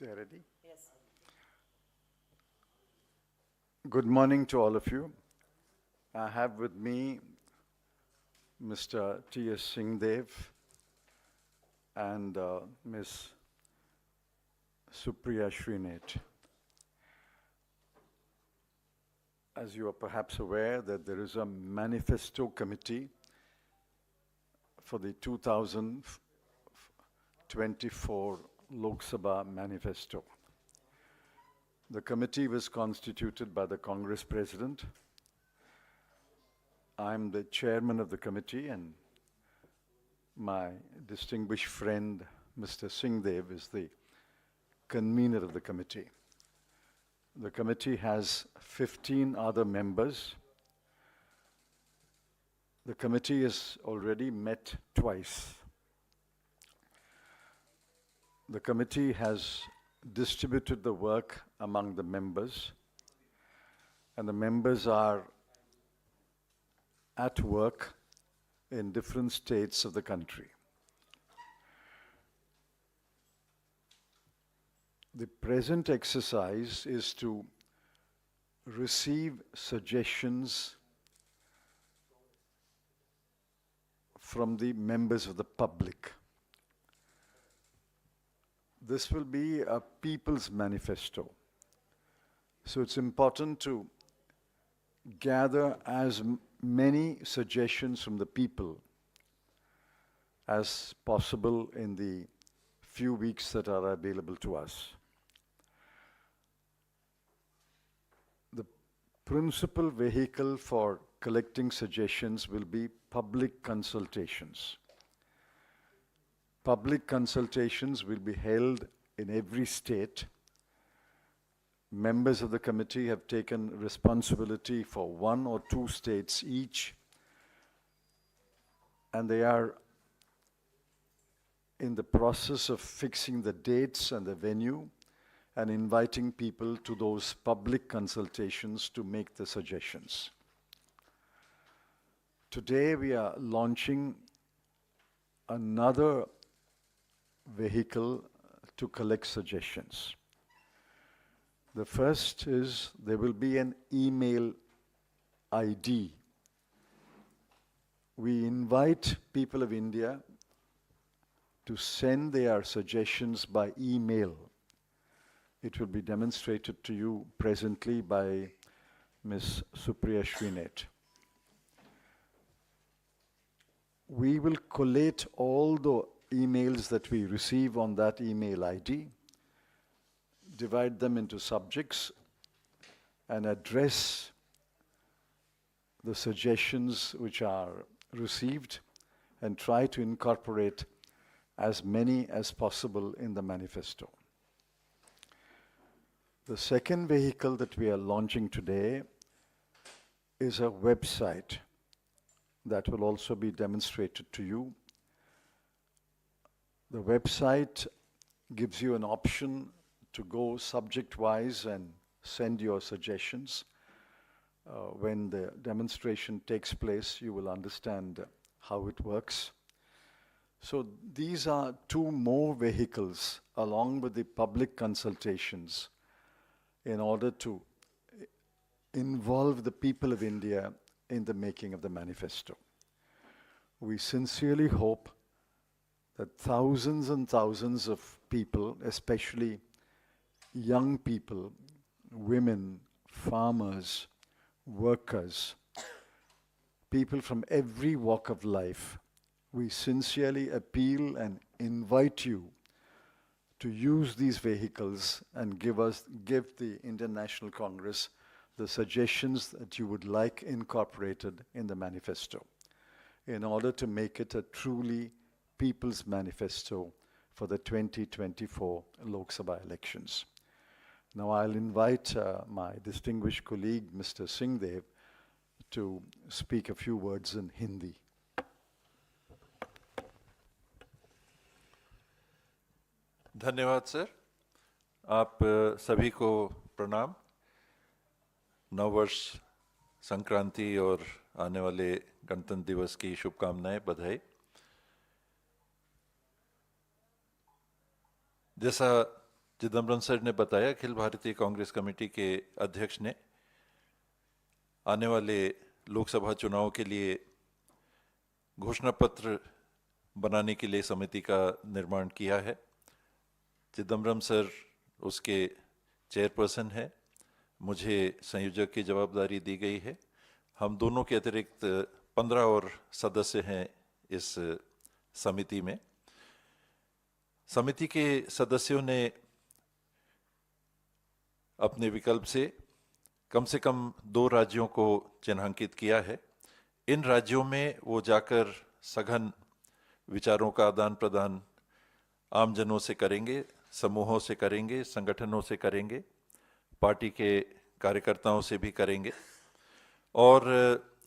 They are ready? Yes. Good morning to all of you. I have with me Mr. T.S. Singhdeo and Ms. Shri. As you are perhaps aware that there is a manifesto committee for the 2024 Lok Sabha manifesto. The committee was constituted by the Congress President. I'm the chairman of the committee, and my distinguished friend, Mr. Singhdeo, is the convener of the committee. The committee has 15 other members. The committee has already met twice. The committee has distributed the work among the members, and the members are at work in different states of the country. The present exercise is to receive suggestions from the members of the public. This will be a people's manifesto. So it's important to gather as many suggestions from the people as possible in the few weeks that are available to us. The principal vehicle for collecting suggestions will be public consultations. Public consultations will be held in every state. Members of the committee have taken responsibility for 1 or 2 states each, and they are in the process of fixing the dates and the venue and inviting people to those public consultations to make the suggestions. Today we are launching another vehicle to collect suggestions. The first is there will be an email ID. We invite people of India to send their suggestions by email. It will be demonstrated to you presently by Ms. Shri. We will collate all the emails that we receive on that email ID, divide them into subjects, and address the suggestions which are received and try to incorporate as many as possible in the manifesto. The second vehicle that we are launching today is a website that will also be demonstrated to you. The website gives you an option to go subject-wise and send your suggestions. When the demonstration takes place, you will understand how it works. So these are 2 more vehicles along with the public consultations in order to involve the people of India in the making of the manifesto. We sincerely hope that thousands and thousands of people, especially young people, women, farmers, workers, people from every walk of life, we sincerely appeal and invite you to use these vehicles and give the Indian National Congress the suggestions that you would like incorporated in the manifesto in order to make it a truly people's manifesto for the 2024 Lok Sabha elections. Now I'll invite my distinguished colleague, Mr. Singhdeo, to speak a few words in Hindi. धन्यवाद sir. आप सभी को प्रणाम। नववर्ष संक्रांति और आने वाले गणतंत्र दिवस की शुभकामनाएं, बधाई। जैसा चिदम्बरम सर ने बताया, अखिल भारतीय कांग्रेस कमेटी के अध्यक्ष ने आने वाले लोकसभा चुनाव के लिए घोषणा पत्र बनाने के लिए समिति का निर्माण किया है। चिदम्बरम सर उसके चेयरपर्सन है, मुझे संयोजक की जवाबदारी दी गई है। हम दोनों के अतिरिक्त 15 और सदस्य हैं इस समिति में। समिति के सदस्यों ने अपने विकल्प से कम 2 राज्यों को चिन्हांकित किया है। इन राज्यों में वो जाकर सघन विचारों का आदान प्रदान आमजनों से करेंगे, समूहों से करेंगे, संगठनों से करेंगे, पार्टी के कार्यकर्ताओं से भी करेंगे और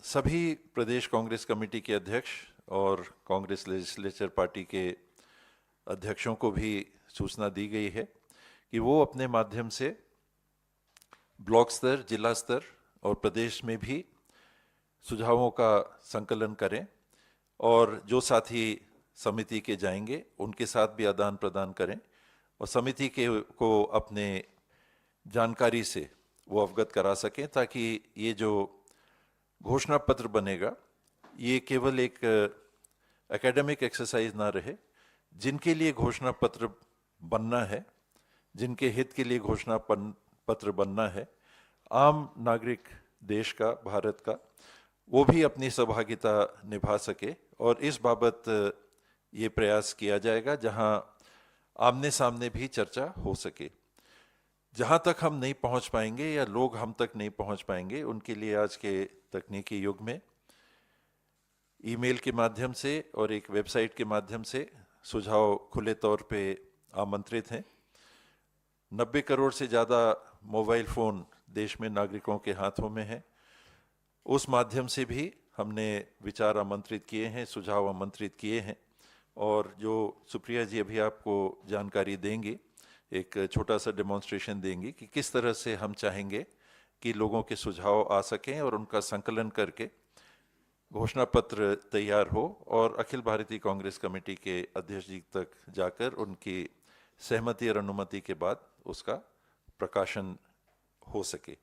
सभी प्रदेश कांग्रेस कमेटी के अध्यक्ष और कांग्रेस लेजिस्लेचर पार्टी के अध्यक्षों को भी सूचना दी गई है कि वो अपने माध्यम से ब्लॉक स्तर, जिला स्तर और प्रदेश में भी सुझावों का संकलन करें और जो साथी समिति के जाएंगे उनके साथ भी आदान प्रदान करें और समिति के को अपने जानकारी से वो अवगत करा सकें, ताकि ये जो घोषणा पत्र बनेगा ये केवल एक एकेडमिक एक्सरसाइज ना रहे। जिनके लिए घोषणा पत्र बनना है, जिनके हित के लिए घोषणा पत्र बनना है, आम नागरिक देश का, भारत का, वो भी अपनी सहभागिता निभा सके और इस बाबत ये प्रयास किया जाएगा जहां आमने सामने भी चर्चा हो सके। जहां तक हम नहीं पहुंच पाएंगे या लोग हम तक नहीं पहुंच पाएंगे, उनके लिए आज के तकनीकी युग में ईमेल के माध्यम से और एक वेबसाइट के माध्यम से सुझाव खुले तौर पे आमंत्रित हैं। 90 करोड़ से ज़्यादा मोबाइल फ़ोन देश में नागरिकों के हाथों में है। उस माध्यम से भी हमने विचार आमंत्रित किए हैं, सुझाव आमंत्रित किए हैं और जो सुप्रिया जी अभी आपको जानकारी देंगी, एक छोटा सा डेमोन्स्ट्रेशन देंगी कि किस तरह से हम चाहेंगे कि लोगों के सुझाव आ सकें और उनका संकलन करके घोषणा पत्र तैयार हो और अखिल भारतीय कांग्रेस कमेटी के अध्यक्ष जी तक जाकर उनकी सहमति और अनुमति के बाद उसका प्रकाशन हो सके।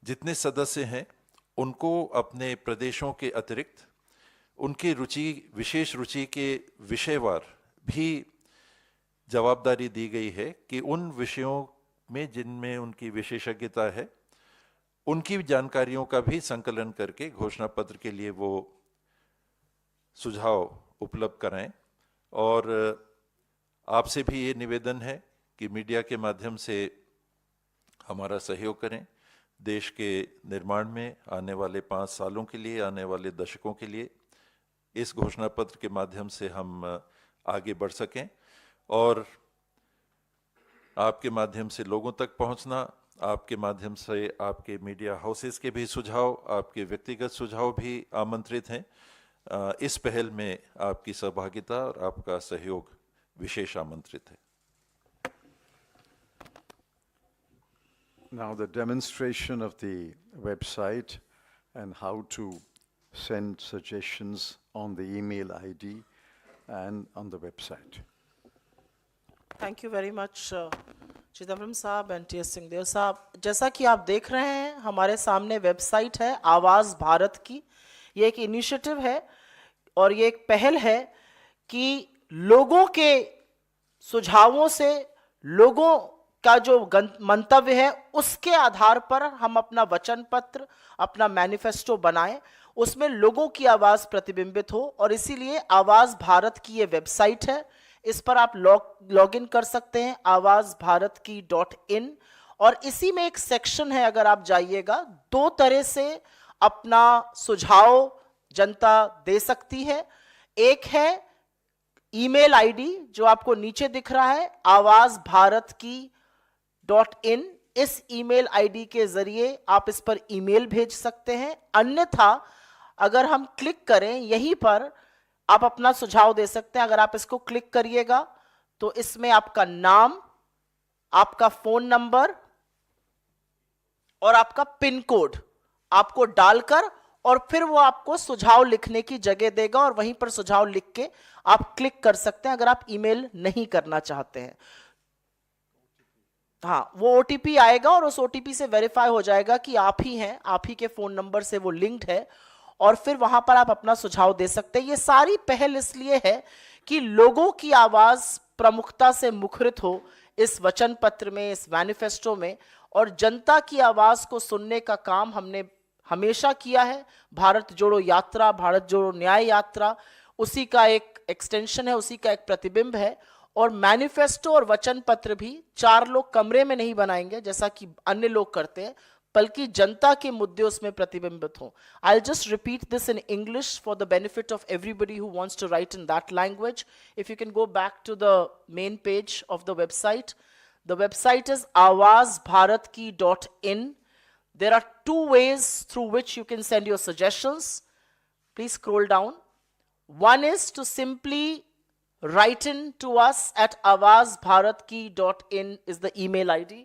जितने सदस्य हैं उनको अपने प्रदेशों के अतिरिक्त उनकी रुचि, विशेष रुचि के विषयवार भी जवाबदारी दी गई है कि उन विषयों में जिनमें उनकी विशेषज्ञता है उनकी जानकारियों का भी संकलन करके घोषणा पत्र के लिए वो सुझाव उपलब्ध कराएं। और आपसे भी ये निवेदन है कि मीडिया के माध्यम से हमारा सहयोग करें। देश के निर्माण में आने वाले 5 सालों के लिए, आने वाले दशकों के लिए इस घोषणा पत्र के माध्यम से हम आगे बढ़ सकें और आपके माध्यम से लोगों तक पहुंचना, आपके माध्यम से आपके मीडिया हाउसेस के भी सुझाव, आपके व्यक्तिगत सुझाव भी आमंत्रित हैं। इस पहल में आपकी सहभागिता और आपका सहयोग विशेष आमंत्रित है। Now the demonstration of the website and how to send suggestions on the email ID and on the website. Thank you very much Chidambaram साहब एंड टी एस सिंहदेव साहब। जैसा कि आप देख रहे हैं हमारे सामने वेबसाइट है आवाज़ भारत की। ये एक इनिशिएटिव है और ये एक पहल है कि लोगों के सुझावों से, लोगों का जो मंतव्य है उसके आधार पर हम अपना वचन पत्र, अपना मैनिफेस्टो बनाएं, उसमें लोगों की आवाज़ प्रतिबिंबित हो। और इसीलिए आवाज़ भारत की ये वेबसाइट है, इस पर आप लॉग इन कर सकते हैं awazbharat.in। और इसी में एक सेक्शन है, अगर आप जाइएगा, 2 तरह से अपना सुझाव जनता दे सकती है। एक है ईमेल आईडी जो आपको नीचे दिख रहा है awazbharat.in। इस ईमेल आईडी के जरिए आप इस पर ईमेल भेज सकते हैं। अन्यथा अगर हम क्लिक करें यहीं पर आप अपना सुझाव दे सकते हैं। अगर आप इसको क्लिक करिएगा तो इसमें आपका नाम, आपका फोन नंबर और आपका पिन कोड आपको डालकर और फिर वो आपको सुझाव लिखने की जगह देगा और वहीं पर सुझाव लिख के आप क्लिक कर सकते हैं अगर आप ईमेल नहीं करना चाहते हैं। हाँ, वो ओटीपी आएगा और उस ओटीपी से वेरीफाई हो जाएगा कि आप ही हैं, आप ही के फोन नंबर से वो लिंक्ड है, और फिर वहां पर आप अपना सुझाव दे सकते हैं। ये सारी पहल इसलिए है कि लोगों की आवाज प्रमुखता से मुखरित हो इस वचन पत्र में, इस मैनिफेस्टो में, और जनता की आवाज को सुनने का काम हमने हमेशा किया है। भारत जोड़ो यात्रा, भारत जोड़ो न्याय यात्रा उसी का एक एक्सटेंशन है, उसी का एक प्रतिबिंब है। और मैनिफेस्टो और वचन पत्र भी चार लोग कमरे में नहीं बनाएंगे जैसा कि अन्य लोग करते हैं, बल्कि जनता के मुद्दे उसमें प्रतिबिंबित हों। I just repeat this in English for the benefit of everybody who wants to write in that language. If you can go back to the main page of the website, the website is awazbharatki.in. There are two ways through which you can send your suggestions. Please scroll down. One is to simply write in to us at awazbharatki.in is the email ID.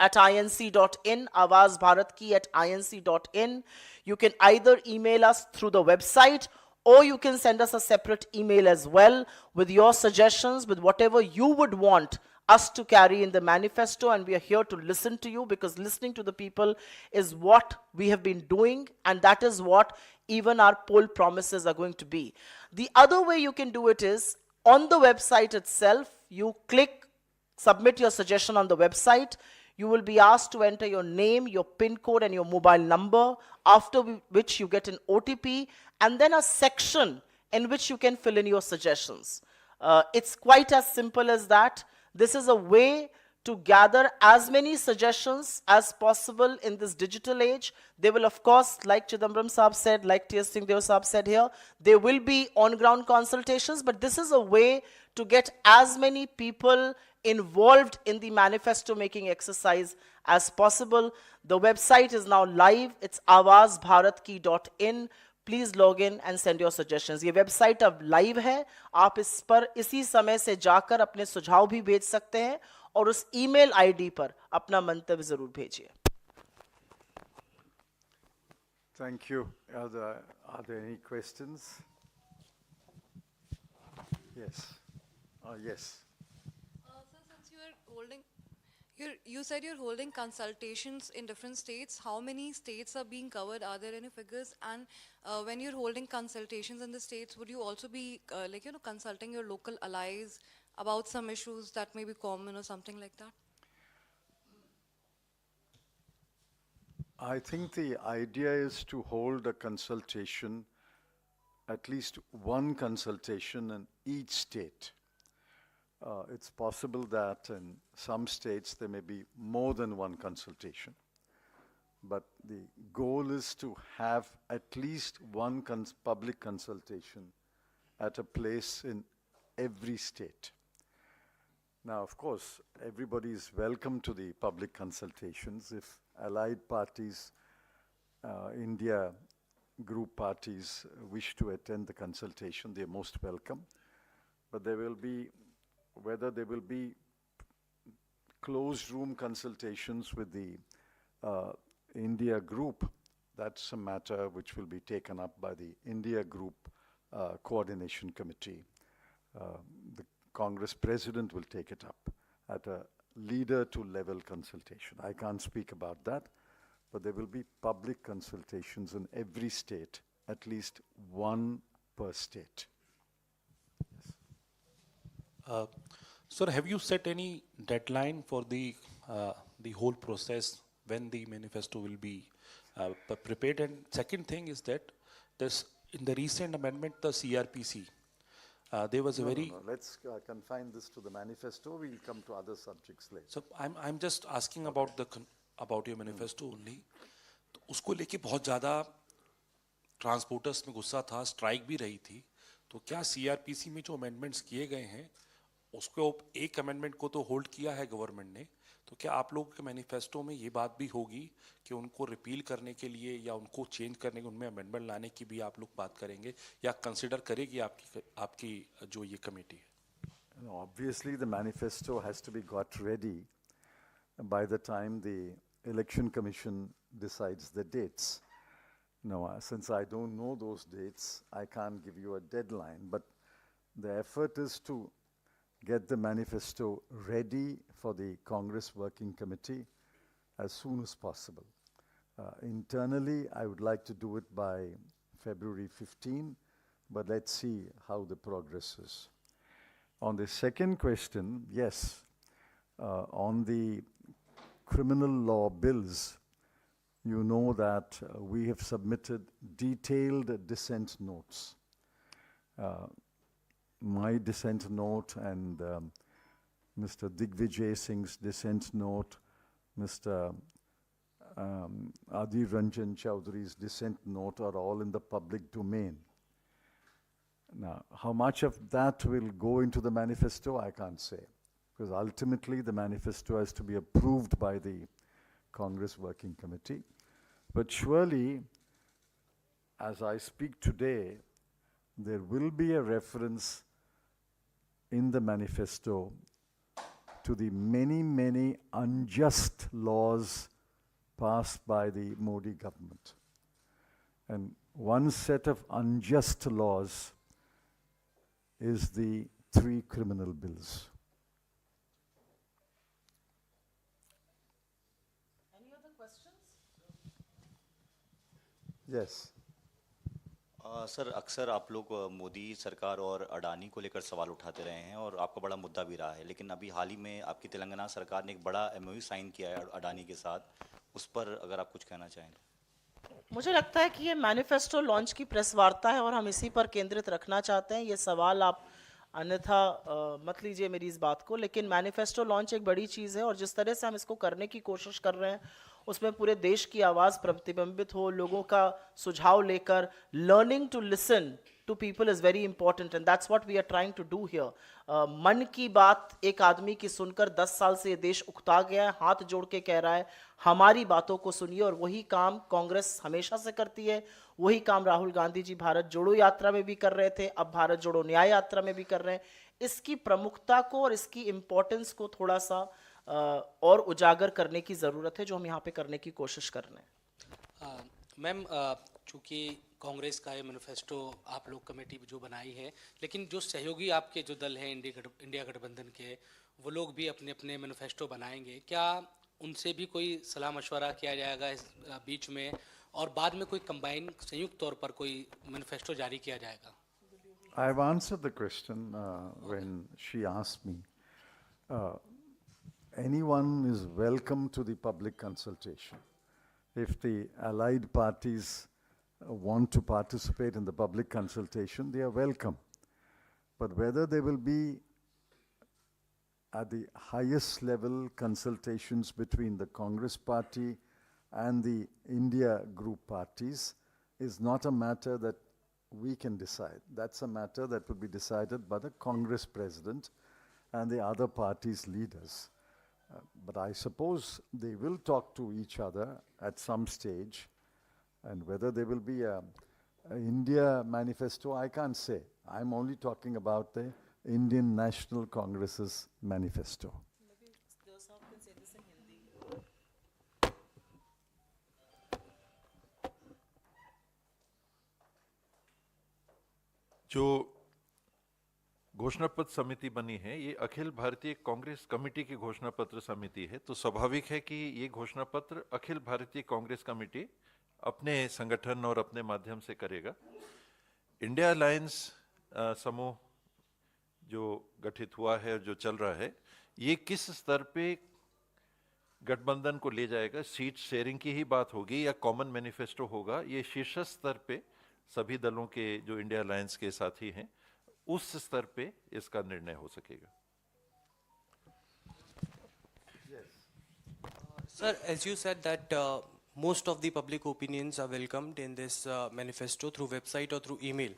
At inc.in, awazbharatki@inc.in. You can either email us through the website, or you can send us a separate email as well with your suggestions, with whatever you would want us to carry in the manifesto. And we are here to listen to you, because listening to the people is what we have been doing, and that is what even our poll promises are going to be. The other way you can do it is on the website itself. You click submit your suggestion on the website. You will be asked to enter your name, your PIN code, and your mobile number, after which you get an OTP, and then a section in which you can fill in your suggestions. It's quite as simple as that. This is a way to gather as many suggestions as possible in this digital age. They will, of course, like Chidambaram Saab said, like T.S. Singhdeo Saab said here, there will be on-ground consultations, but this is a way to get as many people involved in the manifesto making exercise as possible. The website is now live. It's awazbharatki.in. Please log in and send your suggestions. ये website अब live है, आप इस पर इसी समय से जाकर अपने सुझाव भी भेज सकते हैं, और उस ईमेल आईडी पर अपना मंतव्य जरूर भेजिए। Thank you. Are there any questions? Yes. Yes. So since you are holding, you said you're holding consultations in different states. How many states are being covered? Are there any figures? And when you're holding consultations in the states, would you also be consulting your local allies about some issues that may be common or something like that? I think the idea is to hold a consultation, at least one consultation in each state. It's possible that in some states there may be more than one consultation. But the goal is to have at least one public consultation at a place in every state. Now, of course, everybody is welcome to the public consultations. If allied parties, India group parties wish to attend the consultation, they are most welcome. But there will be, whether there will be closed room consultations with the India group, that's a matter which will be taken up by the India group coordination committee. The Congress president will take it up at a leader to level consultation. I can't speak about that, but there will be public consultations in every state, at least one per state. Sir, have you set any deadline for the whole process when the manifesto will be prepared? And second thing is that this, in the recent amendment, the CRPC, there was a very. No. Let's confine this to the manifesto. We'll come to other subjects later. So I'm just asking about about your manifesto only. तो उसको लेके बहुत ज़्यादा transporters में गुस्सा था, strike भी रही थी। तो क्या CRPC में जो अमेंडमेंट्स किए गए हैं, उसको एक अमेंडमेंट को तो होल्ड किया है गवर्नमेंट ने, तो क्या आप लोगों के मैनिफेस्टो में ये बात भी होगी कि उनको रिपील करने के लिए या उनको चेंज करने के, उनमें अमेंडमेंट लाने की भी आप लोग बात करेंगे या कंसिडर करेगी आपकी जो ये कमेटी है? Obviously, the manifesto has to be got ready by the time the Election Commission decides the dates. Since I don't know those dates, I can't give you a deadline, but the effort is to get the manifesto ready for the Congress Working Committee as soon as possible. Internally, I would like to do it by February 15, but let's see how the progress is. On the second question, yes, on the criminal law bills, you know that we have submitted detailed dissent notes. My dissent note and Mr. Digvijay Singh's dissent note, Mr. Adi Ranjan Chowdhury's dissent note are all in the public domain. Now, how much of that will go into the manifesto, I can't say. Because ultimately, the manifesto has to be approved by the Congress Working Committee. But surely, as I speak today, there will be a reference in the manifesto to the many, many unjust laws passed by the Modi government. And one set of unjust laws is the 3 criminal bills. Any other questions? Yes. Sir अक्सर आप लोग मोदी सरकार और अडानी को लेकर सवाल उठाते रहे हैं और आपका बड़ा मुद्दा भी रहा है, लेकिन अभी हाल ही में आपकी तेलंगाना सरकार ने एक बड़ा एमओयू साइन किया है अडानी के साथ, उस पर अगर आप कुछ कहना चाहें तो। मुझे लगता है कि ये मैनिफेस्टो लॉन्च की प्रेस वार्ता है और हम इसी पर केंद्रित रखना चाहते हैं। ये सवाल आप अन्यथा मत लीजिए मेरी इस बात को, लेकिन मैनिफेस्टो लॉन्च एक बड़ी चीज़ है और जिस तरह से हम इसको करने की कोशिश कर रहे हैं उसमें पूरे देश की आवाज़ प्रतिबिंबित हो, लोगों का सुझाव लेकर learning to listen to people is very important and that's what we are trying to do here. Mann Ki बात एक आदमी की सुनकर 10 साल से ये देश उकता गया है, हाथ जोड़ के कह रहा है हमारी बातों को सुनिए, और वही काम कांग्रेस हमेशा से करती है, वही काम राहुल गांधी जी भारत जोड़ो यात्रा में भी कर रहे थे, अब भारत जोड़ो न्याय यात्रा में भी कर रहे हैं। इसकी प्रमुखता को और इसकी इम्पोर्टेंस को थोड़ा सा और उजागर करने की ज़रूरत है, जो हम यहाँ पे करने की कोशिश कर रहे हैं। मैम, चूँकि कांग्रेस का ये मैनिफेस्टो आप लोग कमेटी जो बनाई है, लेकिन जो सहयोगी आपके जो दल हैं इंडिया गठबंधन के, वो लोग भी अपने अपने मैनिफेस्टो बनाएंगे, क्या उनसे भी कोई सलाह मशवरा किया जाएगा इस बीच में, और बाद में कोई कंबाइन संयुक्त तौर पर कोई मैनिफेस्टो जारी किया जाएगा? I have answered the question when she asked me. Anyone is welcome to the public consultation. If the allied parties want to participate in the public consultation, they are welcome. But whether there will be at the highest level consultations between the Congress party and the India group parties is not a matter that we can decide. That's a matter that will be decided by the Congress president and the other parties' leaders. But I suppose they will talk to each other at some stage, and whether there will be a India manifesto, I can't say. I'm only talking about the Indian National Congress's manifesto. जो घोषणा पत्र समिति बनी है, ये Akhil Bharatiya Congress committee की घोषणा पत्र समिति है, तो स्वाभाविक है कि ये घोषणा पत्र अखिल भारतीय कांग्रेस कमेटी अपने संगठन और अपने माध्यम से करेगा। इंडिया अलायंस समूह जो गठित हुआ है और जो चल रहा है, ये किस स्तर पे गठबंधन को ले जाएगा, सीट शेयरिंग की ही बात होगी या कॉमन मैनिफेस्टो होगा, ये शीर्ष स्तर पे सभी दलों के जो इंडिया अलायंस के साथी हैं उस स्तर पे इसका निर्णय हो सकेगा। Sir, as you said that most of the public opinions are welcomed in this manifesto through website or through email.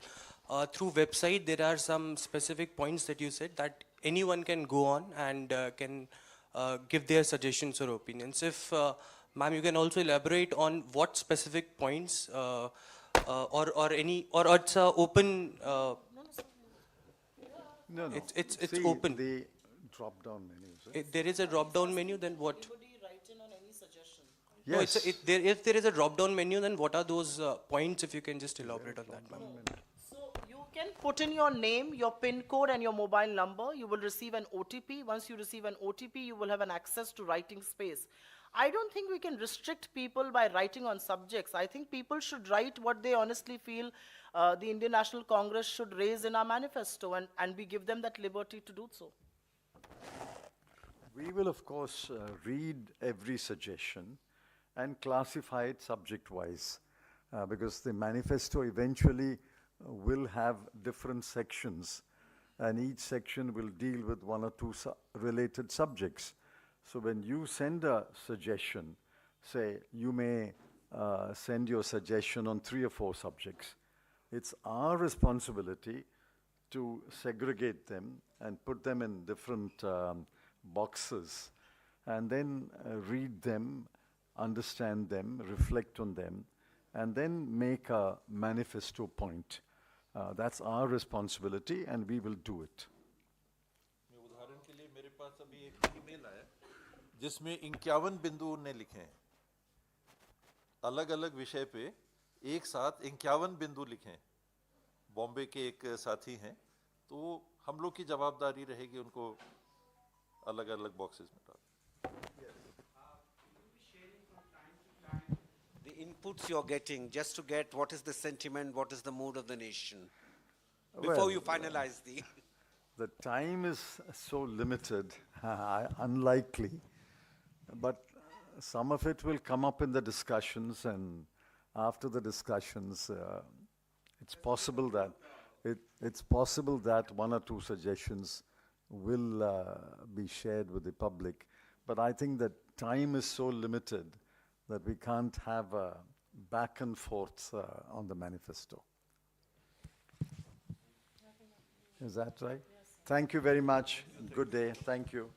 Through website, there are some specific points that you said that anyone can go on and can give their suggestions or opinions. If, ma'am, you can also elaborate on what specific points or it's open. No. It's See, open. the drop-down menus. If there is a drop-down menu, then what? Anybody write in on any suggestion? No, Yes. if there is a drop-down menu, then what are those points? If you can just elaborate on that, ma'am. So you can put in your name, your PIN code, and your mobile number. You will receive an OTP. Once you receive an OTP, you will have an access to writing space. I don't think we can restrict people by writing on subjects. I think people should write what they honestly feel the Indian National Congress should raise in our manifesto, and we give them that liberty to do so. We will, of course, read every suggestion and classify it subject-wise, because the manifesto eventually will have different sections, and each section will deal with one or two related subjects. So when you send a suggestion, say you may send your suggestion on 3 or 4 subjects. It's our responsibility to segregate them and put them in different boxes, and then read them, understand them, reflect on them, and then make a manifesto point. That's our responsibility, and we will do it. उदाहरण के लिए मेरे पास अभी एक email आया जिसमें 51 बिंदु उन्होंने लिखे हैं, अलग अलग विषय पे एक साथ 51 बिंदु लिखे हैं। बॉम्बे के एक साथी हैं, तो हम लोग की जवाबदारी रहेगी उनको अलग अलग बॉक्सेस में डाल। The inputs you're getting, just to get what is the sentiment, what is the mood of the nation, before Well, you finalize the... The time is so limited, unlikely, but some of it will come up in the discussions, and after the discussions, it's possible that 1 or 2 suggestions will be shared with the public. But I think that time is so limited that we can't have a back and forth on the manifesto. Is that right? Yes. Thank you very much. Good day. Thank you.